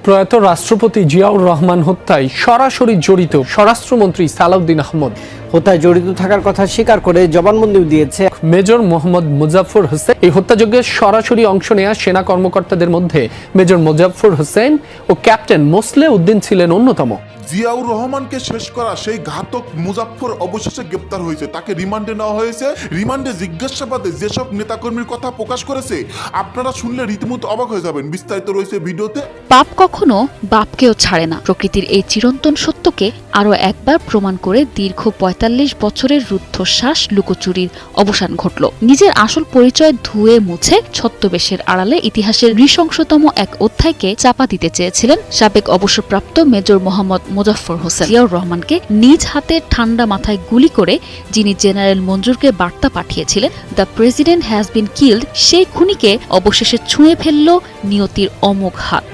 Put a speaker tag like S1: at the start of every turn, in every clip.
S1: প্রয়াত রাষ্ট্রপতি জিয়াউর রহমান হত্যায় সরাসরি জড়িত স্বরাষ্ট্রমন্ত্রী সালাউদ্দিন আহমদ
S2: হত্যায় জড়িত থাকার কথা স্বীকার করে জবানবন্দি দিয়েছে
S1: মেজর মোহাম্মদ মুজাফফর হোসেন। এই হত্যাযজ্ঞে সরাসরি অংশ নেওয়া সেনা কর্মকর্তাদের মধ্যে মেজর মুজাফফর হোসেন ও ক্যাপ্টেন মোসলে উদ্দিন ছিলেন অন্যতম।
S3: জিয়াউর রহমানকে শেষ করা সেই ঘাতক মুজাফফর অবশেষে গ্রেপ্তার হয়েছে। তাকে রিমান্ডে নেওয়া হয়েছে। রিমান্ডে জিজ্ঞাসাবাদে যেসব নেতাকর্মীর কথা প্রকাশ করেছে আপনারা শুনলে রীতিমতো অবাক হয়ে যাবেন। বিস্তারিত রয়েছে ভিডিওতে।
S4: পাপ কখনো বাপকেও ছাড়ে না। প্রকৃতির এই চিরন্তন সত্যকে আরো একবার প্রমাণ করে দীর্ঘ ৪৫ বছরের রুদ্ধশ্বাস লুকোচুরির অবসান ঘটল। নিজের আসল পরিচয় ধুয়ে মুছে ছদ্মবেশের আড়ালে ইতিহাসের নৃশংসতম এক অধ্যায়কে চাপা দিতে চেয়েছিলেন সাবেক অবসরপ্রাপ্ত মেজর মোহাম্মদ মুজাফফর হোসেন। জিয়াউর রহমানকে নিজ হাতে ঠান্ডা মাথায় গুলি করে যিনি জেনারেল মঞ্জুরকে বার্তা পাঠিয়েছিলেন the president has been killed, সেই খুনিকে অবশেষে ছুঁয়ে ফেলল নিয়তির অমোঘ হাত।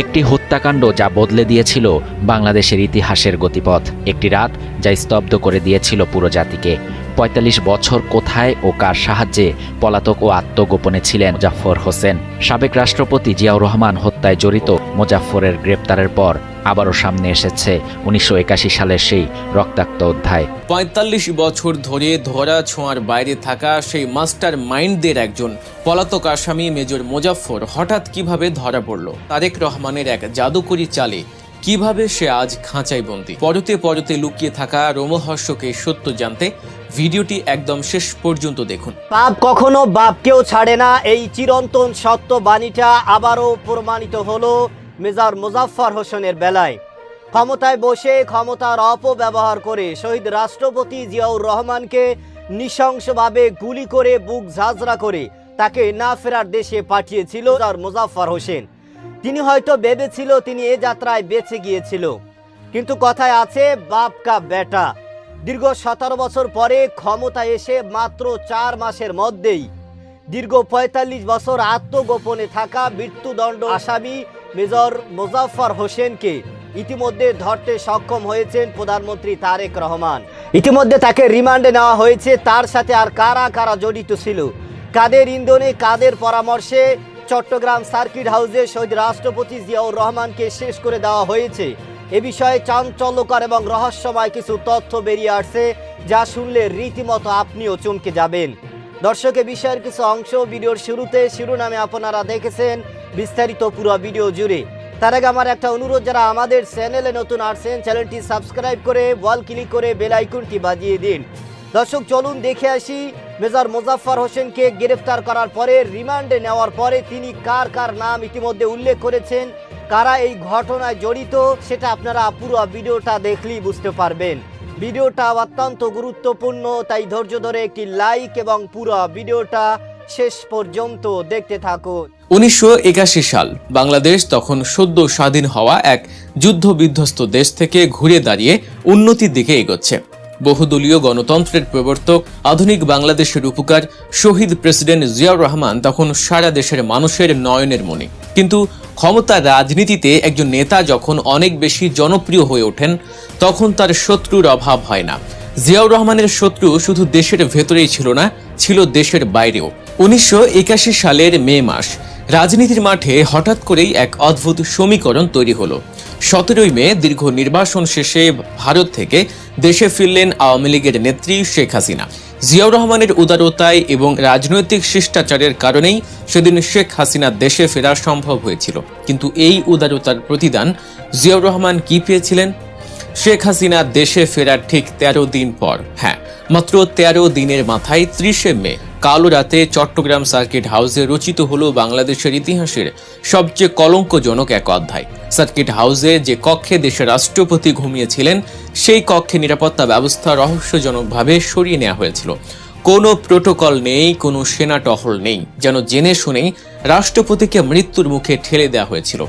S5: একটি হত্যাকাণ্ড যা বদলে দিয়েছিল বাংলাদেশের ইতিহাসের গতিপথ, একটি রাত যা স্তব্ধ করে দিয়েছিল পুরো জাতিকে। ৪৫ বছর কোথায় ও কার সাহায্যে পলাতক ও আত্মগোপনে ছিলেন মুজাফফর হোসেন। সাবেক রাষ্ট্রপতি জিয়াউর রহমান হত্যায় জড়িত মুজাফফরের গ্রেপ্তারের পর আবারও সামনে এসেছে ১৯৮১ সালের সেই রক্তাক্ত অধ্যায়।
S6: ৪৫ বছর ধরে ধরা ছোঁয়ার বাইরে থাকা সেই মাস্টার মাইন্ডদের একজন পলাতক আসামি মেজর মুজাফফর হঠাৎ কিভাবে ধরা পড়ল? তারেক রহমানের এক জাদুকরি চালে কিভাবে সে আজ খাঁচায় বন্দী? পরতে পরতে লুকিয়ে থাকা রোমহর্ষকে সত্য জানতে ভিডিওটি একদম শেষ পর্যন্ত দেখুন।
S2: পাপ কখনো বাপকেও ছাড়ে না, এই চিরন্তন সত্য বাণীটা আবারও প্রমাণিত হলো মেজর মুজাফফর হোসেনের বেলায়। ক্ষমতায় বসে ক্ষমতার অপব্যবহার করে শহীদ রাষ্ট্রপতি জিয়াউর রহমানকে নৃশংসভাবে গুলি করে বুক ঝাঁঝরা করে তাকে না ফেরার দেশে পাঠিয়েছিল মেজর মুজাফফর হোসেন। তিনি হয়তো ভেবেছিল তিনি এ যাত্রায় বেঁচে গিয়েছিল, কিন্তু কথায় আছে বাপ কা বেটা। দীর্ঘ ১৭ বছর পরে ক্ষমতায় এসে মাত্র ৪ মাসের মধ্যেই দীর্ঘ ৪৫ বছর আত্মগোপনে থাকা মৃত্যুদণ্ড আসামি মেজর মুজাফফর হোসেনকে ইতিমধ্যে ধরতে সক্ষম হয়েছেন প্রধানমন্ত্রী তারেক রহমান। ইতিমধ্যে তাকে রিমান্ডে নেওয়া হয়েছে। তার সাথে আর কারা কারা জড়িত ছিল, কাদের ইন্ধনে কাদের পরামর্শে চট্টগ্রাম সার্কিট হাউসে শহীদ রাষ্ট্রপতি জিয়াউর রহমানকে শেষ করে দেওয়া হয়েছে, এ বিষয়ে চাঞ্চল্যকর এবং রহস্যময় কিছু তথ্য বেরিয়ে আসছে, যা শুনলে রীতিমতো আপনিও চমকে যাবেন। দর্শক, এ বিষয়ের কিছু অংশ ভিডিওর শুরুতে শিরোনামে আপনারা দেখেছেন, বিস্তারিত পুরো ভিডিও জুড়ে। তার আগে আমার একটা অনুরোধ, যারা আমাদের চ্যানেলে নতুন আসছেন চ্যানেলটি সাবস্ক্রাইব করে ওয়াল ক্লিক করে বেল আইকনটি বাজিয়ে দিন। দর্শক, চলুন দেখে আসি মেজর মুজাফফর হোসেনকে গ্রেফতার করার পরে রিমান্ডে নেওয়ার পরে তিনি কার কার নাম ইতিমধ্যে উল্লেখ করেছেন, কারা এই ঘটনায় জড়িত, সেটা আপনারা পুরো ভিডিওটা দেখলেই বুঝতে পারবেন। ভিডিওটা অত্যন্ত গুরুত্বপূর্ণ, তাই ধৈর্য ধরে একটি লাইক এবং পুরো ভিডিওটা শেষ পর্যন্ত দেখতে থাকুন।
S6: ১৯৮১ সাল বাংলাদেশ তখন সদ্য স্বাধীন হওয়া এক যুদ্ধ বিধ্বস্ত দেশ থেকে ঘুরে দাঁড়িয়ে উন্নতির দিকে এগোচ্ছে। বহুদলীয় গণতন্ত্রের প্রবর্তক, আধুনিক বাংলাদেশের উপকার শহীদ প্রেসিডেন্ট জিয়াউর রহমান তখন সারা দেশের মানুষের নয়নের মণি। কিন্তু ক্ষমতার রাজনীতিতে একজন নেতা যখন অনেক বেশি জনপ্রিয় হয়ে ওঠেন, তখন তার শত্রুর অভাব হয় না। জিয়াউর রহমানের শত্রু শুধু দেশের ভেতরেই ছিল না, ছিল দেশের বাইরেও। ১৯৮১ সালের মে মাস রাজনীতির মাঠে হঠাৎ করেই এক অদ্ভুত সমীকরণ তৈরি হলো। ১৭ই মে দীর্ঘ নির্বাসন শেষে ভারত থেকে দেশে ফিরলেন আওয়ামী লীগের নেত্রী শেখ হাসিনা। জিয়াউর রহমানের উদারতায় এবং রাজনৈতিক শিষ্টাচারের কারণেই সেদিন শেখ হাসিনার দেশে ফেরা সম্ভব হয়েছিল। কিন্তু এই উদারতার প্রতিদান জিয়াউর রহমান কি পেয়েছিলেন? শেখ হাসিনা দেশে ফেরার ঠিক ১৩ দিন পর, হ্যাঁ মাত্র ১৩ দিনের মাথায় ৩০শে মে কালো রাতে চট্টগ্রাম সার্কিট হাউসে রচিত হলো বাংলাদেশের ইতিহাসের সবচেয়ে কলঙ্কজনক এক অধ্যায়। সার্কিট হাউসে যে কক্ষে দেশের রাষ্ট্রপতি ঘুমিয়েছিলেন, সেই কক্ষে নিরাপত্তা ব্যবস্থা রহস্যজনকভাবে সরিয়ে নেওয়া হয়েছিল। কোনো প্রোটোকল নেই, কোনো সেনা টহল নেই, যেন জেনে শুনেই রাষ্ট্রপতিকে মৃত্যুর মুখে ঠেলে দেওয়া হয়েছিল।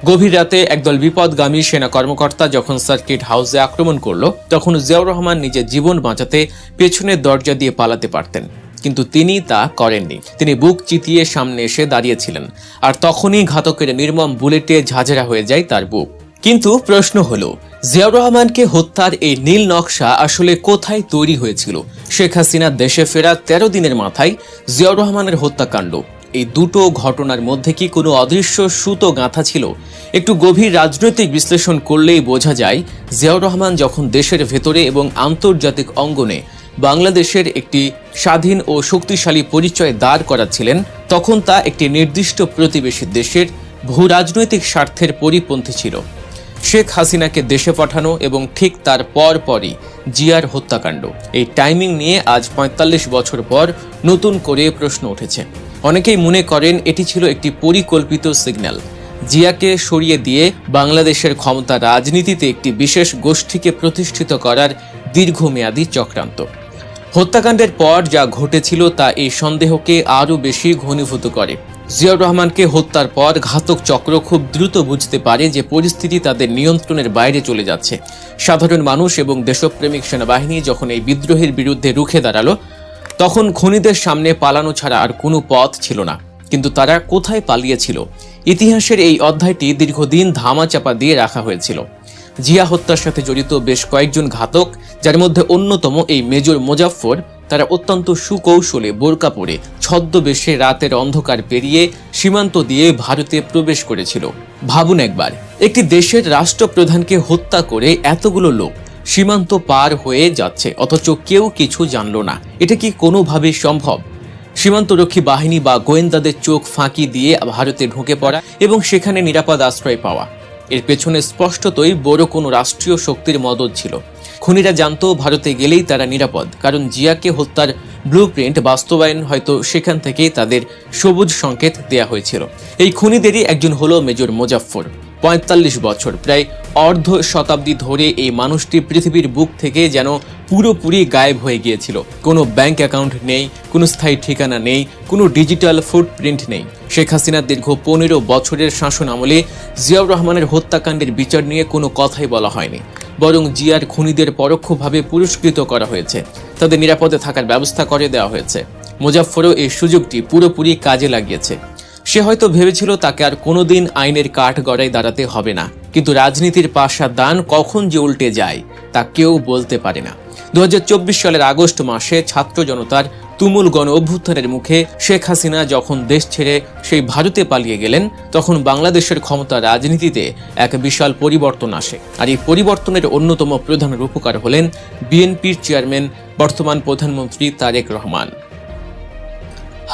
S6: গভীর রাতে একদল বিপদগামী সেনা কর্মকর্তা যখন সার্কিট হাউসে আক্রমণ করলো, তখন জিয়াউর রহমান নিজের জীবন বাঁচাতে পেছনের দরজা দিয়ে পালাতে পারতেন, কিন্তু তিনি তা করেননি। তিনি বুক চিতিয়ে সামনে এসে দাঁড়িয়েছিলেন, আর তখনই ঘাতকের নির্মম বুলেটে ঝাঁঝরা হয়ে যায় তার বুক। কিন্তু প্রশ্ন হলো, জিয়াউর রহমানকে হত্যার এই নীল নকশা আসলে কোথায় তৈরি হয়েছিল? শেখ হাসিনা দেশে ফেরা ১৩ দিনের মাথায় জিয়াউর রহমানের হত্যাকাণ্ড, এই দুটো ঘটনার মধ্যে কি কোনো অদৃশ্য সুতো গাঁথা ছিল? একটু গভীর রাজনৈতিক বিশ্লেষণ করলেই বোঝা যায়, জিয়াউর রহমান যখন দেশের ভেতরে এবং আন্তর্জাতিক অঙ্গনে বাংলাদেশের একটি স্বাধীন ও শক্তিশালী পরিচয় দাঁড় করাচ্ছিলেন, তখন তা একটি নির্দিষ্ট প্রতিবেশী দেশের ভূরাজনৈতিক স্বার্থের পরিপন্থী ছিল। শেখ হাসিনাকে দেশে পাঠানো এবং ঠিক তার পরপরই জিয়ার হত্যাকাণ্ড, এই টাইমিং নিয়ে আজ ৪৫ বছর পর নতুন করে প্রশ্ন উঠেছে। অনেকেই মনে করেন এটি ছিল একটি পরিকল্পিত সিগন্যাল, জিয়াকে সরিয়ে দিয়ে বাংলাদেশের ক্ষমতা রাজনীতিতে একটি বিশেষ গোষ্ঠীকে প্রতিষ্ঠিত করার দীর্ঘমেয়াদী চক্রান্ত। হত্যাকাণ্ডের পর যা ঘটেছিল তা এই সন্দেহকে আরও বেশি ঘনীভূত করে। জিয়াউর রহমানকে হত্যার পর ঘাতক চক্র খুব দ্রুত বুঝতে পারে যে পরিস্থিতি তাদের নিয়ন্ত্রণের বাইরে চলে যাচ্ছে। সাধারণ মানুষ এবং দেশপ্রেমিক সেনাবাহিনী যখন এই বিদ্রোহের বিরুদ্ধে রুখে দাঁড়ালো, তখন খুনিদের সামনে পালানো ছাড়া আর কোনো পথ ছিল না। কিন্তু তারা কোথায় পালিয়েছিল? ইতিহাসের এই অধ্যায়টি দীর্ঘদিন ধামাচাপা দিয়ে রাখা হয়েছিল। জিয়া হত্যার সাথে জড়িত বেশ কয়েকজন ঘাতক, যার মধ্যে অন্যতম এই মেজর মোজাফফর, তারা অত্যন্ত সুকৌশলে বোরকা পরে ছদ্মবেশে রাতের অন্ধকার পেরিয়ে সীমান্ত দিয়ে ভারতে প্রবেশ করেছিল। ভাবুন একবার, একটি দেশের রাষ্ট্রপ্রধানকে হত্যা করে এতগুলো লোক সীমান্ত পার হয়ে যাচ্ছে, অথচ কেউ কিছু জানল না। এটা কি কোনোভাবে সম্ভব? সীমান্তরক্ষী বাহিনী বা গোয়েন্দাদের চোখ ফাঁকি দিয়ে ভারতে ঢুকে পড়া এবং সেখানে নিরাপদ আশ্রয় পাওয়া, এর পেছনে স্পষ্টতই বড় কোনো রাষ্ট্রীয় শক্তির মদদ ছিল। খুনিরা জানতো ভারতে গেলেই তারা নিরাপদ, কারণ জিয়াকে হত্যার ব্লুপ্রিন্ট বাস্তবায়ন হয়তো সেখান থেকেই তাদের সবুজ সংকেত দেয়া হয়েছিল। এই খুনিদেরই একজন হলো মেজর মোজাফফর। ৪৫ বছর, প্রায় অর্ধ শতাব্দী ধরে এই মানুষটি পৃথিবীর বুক থেকে যেন পুরোপুরি গায়েব হয়ে গিয়েছিল। কোনো ব্যাংক অ্যাকাউন্ট নেই, কোনো স্থায়ী ঠিকানা নেই, কোনো ডিজিটাল ফুটপ্রিন্ট নেই। শেখ হাসিনার দীর্ঘ ১৫ বছরের শাসন আমলে জিয়াউর রহমানের হত্যাকাণ্ডের বিচার নিয়ে কোনো কথাই বলা হয়নি, বরং জিয়ার খুনিদের পরোক্ষভাবে পুরস্কৃত করা হয়েছে, তাদের নিরাপদে থাকার ব্যবস্থা করে দেওয়া হয়েছে। মোজাফফরও এই সুযোগটি পুরোপুরি কাজে লাগিয়েছে। সে হয়তো ভেবেছিল তাকে আর কোনোদিন আইনের কাঠগড়ায় দাঁড়াতে হবে না, কিন্তু রাজনীতির পাশা দান কখন যে উল্টে যায় তা কেউ বলতে পারে না। ২০২৪ সালের আগস্ট মাসে ছাত্র জনতার তুমুল গণ অভ্যুত্থানের মুখে শেখ হাসিনা যখন দেশ ছেড়ে সেই ভারতে পালিয়ে গেলেন, তখন বাংলাদেশের ক্ষমতা রাজনীতিতে এক বিশাল পরিবর্তন আসে। আর এই পরিবর্তনের অন্যতম প্রধান রূপকার হলেন বিএনপির চেয়ারম্যান, বর্তমান প্রধানমন্ত্রী তারেক রহমান।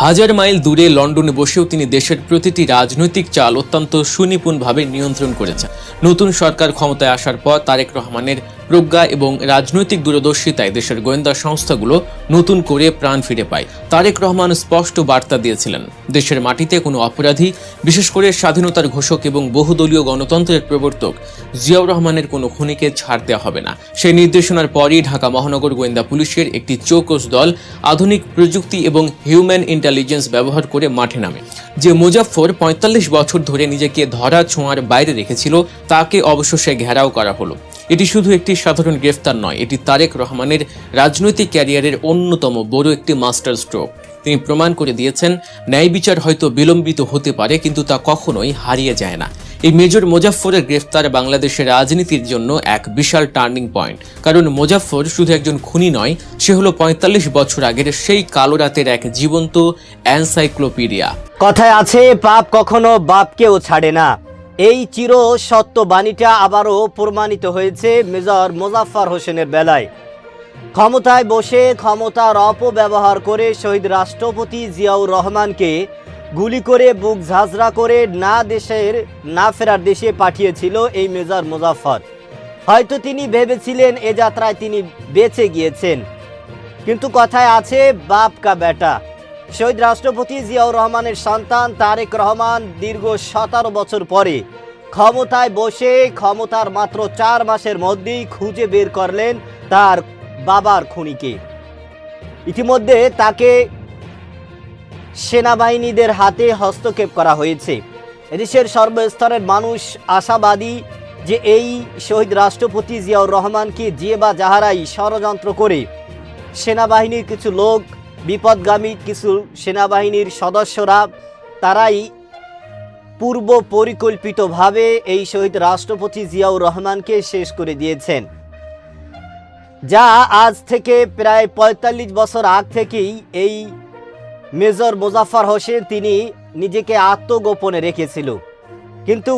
S6: হাজার মাইল দূরে লন্ডনে বসেও তিনি দেশের প্রতিটি রাজনৈতিক চাল অত্যন্ত সুনিপুণভাবে নিয়ন্ত্রণ করেছেন। নতুন সরকার ক্ষমতায় আসার পর তারেক রহমানের প্রজ্ঞা এবং রাজনৈতিক দূরদর্শিতায় দেশের গোয়েন্দা সংস্থাগুলো নতুন করে প্রাণ ফিরে পায়। তারেক রহমান স্পষ্ট বার্তা দিয়েছিলেন, দেশের মাটিতে কোনো অপরাধী, বিশেষ করে স্বাধীনতার ঘোষক এবং বহুদলীয় গণতন্ত্রের প্রবর্তক জিয়াউর রহমানের কোনো খুনিকে ছাড় দেওয়া হবে না। সেই নির্দেশনার পরই ঢাকা মহানগর গোয়েন্দা পুলিশের একটি চৌকস দল আধুনিক প্রযুক্তি এবং হিউম্যান ইন্টেলিজেন্স ব্যবহার করে মাঠে নামে। যে মোজাফফর ৪৫ বছর ধরে নিজেকে ধরা ছোঁয়ার বাইরে রেখেছিল, তাকে অবশেষে ঘেরাও করা হলো। এটি শুধু একটি সাধারণ গ্রেফতার নয়, এটি তারেক রহমানের রাজনৈতিক ক্যারিয়ারের অন্যতম বড় একটি মাস্টার স্ট্রোক। তিনি প্রমাণ করে দিয়েছেন, ন্যায় বিচার হয়তো বিলম্বিত হতে পারে, কিন্তু তা কখনোই হারিয়ে যায় না। এই মেজর মোজাফফরের গ্রেফতার বাংলাদেশের রাজনীতির জন্য এক বিশাল টার্নিং পয়েন্ট, কারণ মোজাফফর শুধু একজন খুনি নয়, সে হলো ৪৫ বছর আগের সেই কালো রাতের এক জীবন্ত এনসাইক্লোপিডিয়া।
S2: কথায় আছে, পাপ কখনো বাপকেও ছাড়ে না। এই চির সত্য বাণীটা আবারও প্রমাণিত হয়েছে মেজর মোজাফফর হোসেনের বেলায়। ক্ষমতায় বসে ক্ষমতার অপব্যবহার করে শহীদ রাষ্ট্রপতি জিয়াউর রহমানকে গুলি করে বুক ঝাঁঝরা করে না ফেরার দেশে পাঠিয়েছিল এই মেজর মোজাফফর। হয়তো তিনি ভেবেছিলেন এ যাত্রায় তিনি বেঁচে গিয়েছেন, কিন্তু কথায় আছে, বাপ কা বেটা। শহীদ রাষ্ট্রপতি জিয়াউর রহমানের সন্তান তারেক রহমান দীর্ঘ ১৭ বছর পরে ক্ষমতায় বসে ক্ষমতার মাত্র ৪ মাসের মধ্যেই খুঁজে বের করলেন তার বাবার খুনিকে। ইতিমধ্যে তাকে সেনাবাহিনীদের হাতে হস্তক্ষেপ করা হয়েছে। এদেশের সর্বস্তরের মানুষ আশাবাদী যে এই শহীদ রাষ্ট্রপতি জিয়াউর রহমানকে যে বা যাহারাই ষড়যন্ত্র করে সেনাবাহিনীর কিছু লোক, বিপদগামী কিছু সেনাবাহিনীর সদস্যরা, তারাই পূর্ব পরিকল্পিতভাবে এই শহীদ রাষ্ট্রপতি জিয়াউর রহমানকে শেষ করে দিয়েছেন, যা আজ থেকে প্রায় ৪৫ বছর আগ থেকেই এই মেজর মোজাফফর হোসেন তিনি নিজেকে আত্মগোপনে রেখেছিল, কিন্তু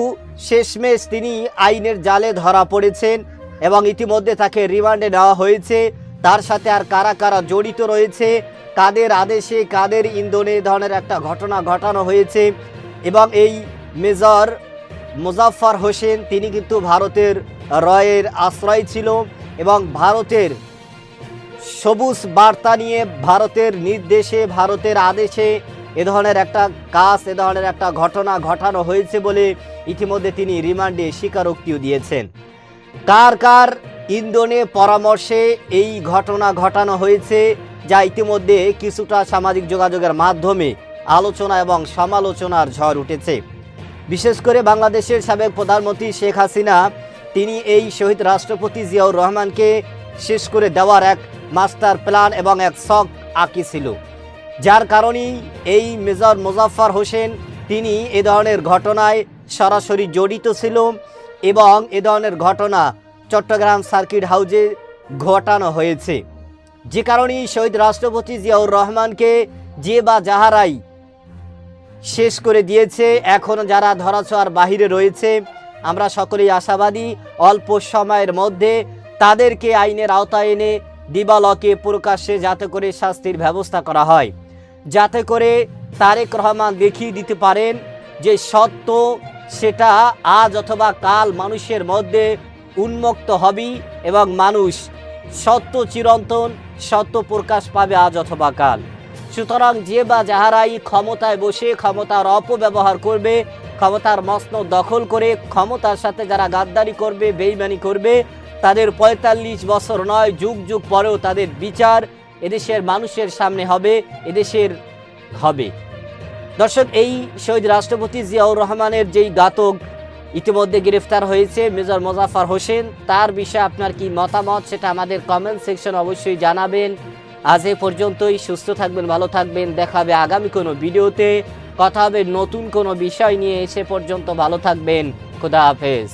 S2: শেষমেশ তিনি আইনের জালে ধরা পড়েছেন এবং ইতিমধ্যে তাকে রিমান্ডে নেওয়া হয়েছে। তার সাথে আর কারা কারা জড়িত রয়েছে, কাদের আদেশে কাদের ইন্ধনে এই ধরনের একটা ঘটনা ঘটানো হয়েছে। এবং এই মেজর মোজাফফর হোসেন তিনি কিন্তু ভারতের রয়ের আশ্রয় ছিল এবং ভারতের সবুজ বার্তা নিয়ে, ভারতের নির্দেশে, ভারতের আদেশে এ ধরনের একটা কাজ, এ ধরনের একটা ঘটনা ঘটানো হয়েছে বলে ইতিমধ্যে তিনি রিমান্ডে স্বীকারোক্তিও দিয়েছেন। কার কার ইন্ধনে পরামর্শে এই ঘটনা ঘটানো হয়েছে, যা ইতিমধ্যে কিছুটা সামাজিক যোগাযোগের মাধ্যমে আলোচনা এবং সমালোচনার ঝড় উঠেছে। বিশেষ করে বাংলাদেশের সাবেক প্রধানমন্ত্রী শেখ হাসিনা তিনি এই শহীদ রাষ্ট্রপতি জিয়াউর রহমানকে শেষ করে দেওয়ার এক মাস্টার প্ল্যান এবং এক ছক আঁকিছিল, যার কারণেই এই মেজর মোজাফফর হোসেন তিনি এ ধরনের ঘটনায় সরাসরি জড়িত ছিল এবং এ ধরনের ঘটনা চট্টগ্রাম সার্কিট হাউসে ঘটানো হয়েছে। যে কারণেই শহীদ রাষ্ট্রপতি জিয়াউর রহমানকে যে বা যাহারাই শেষ করে দিয়েছে, এখনও যারা ধরাছোঁয়ার বাহিরে রয়েছে, আমরা সকলেই আশাবাদী অল্প সময়ের মধ্যে তাদেরকে আইনের আওতায় এনে দিবালকে প্রকাশ্যে যাতে করে শাস্তির ব্যবস্থা করা হয়, যাতে করে তারেক রহমান দেখিয়ে দিতে পারেন যে সত্য সেটা আজ অথবা কাল মানুষের মধ্যে উন্মুক্ত হবে এবং মানুষ সত্য চিরন্তন, সত্য প্রকাশ পাবে আজ অথবা কাল। সুতরাং যে বা যাহারাই ক্ষমতায় বসে ক্ষমতার অপব্যবহার করবে, ক্ষমতার মসনদ দখল করে ক্ষমতার সাথে যারা গাদ্দারি করবে, বেইমানি করবে, তাদের ৪৫ বছর নয় যুগ যুগ পরেও তাদের বিচার এদেশের মানুষের সামনে হবে, এদেশের হবে। দর্শক, এই শহীদ রাষ্ট্রপতি জিয়াউর রহমানের যেই ঘাতক ইতিমধ্যে গ্রেফতার হয়েছে মেজর মোজাফফর হোসেন, তার বিষয়ে আপনার কি মতামত সেটা আমাদের কমেন্ট সেকশন অবশ্যই জানাবেন। আজ এ পর্যন্তই। সুস্থ থাকবেন, ভালো থাকবেন, দেখা হবে আগামী কোনো ভিডিওতে, কথা হবে নতুন কোনো বিষয় নিয়ে। সে পর্যন্ত ভালো থাকবেন, খোদা হাফেজ।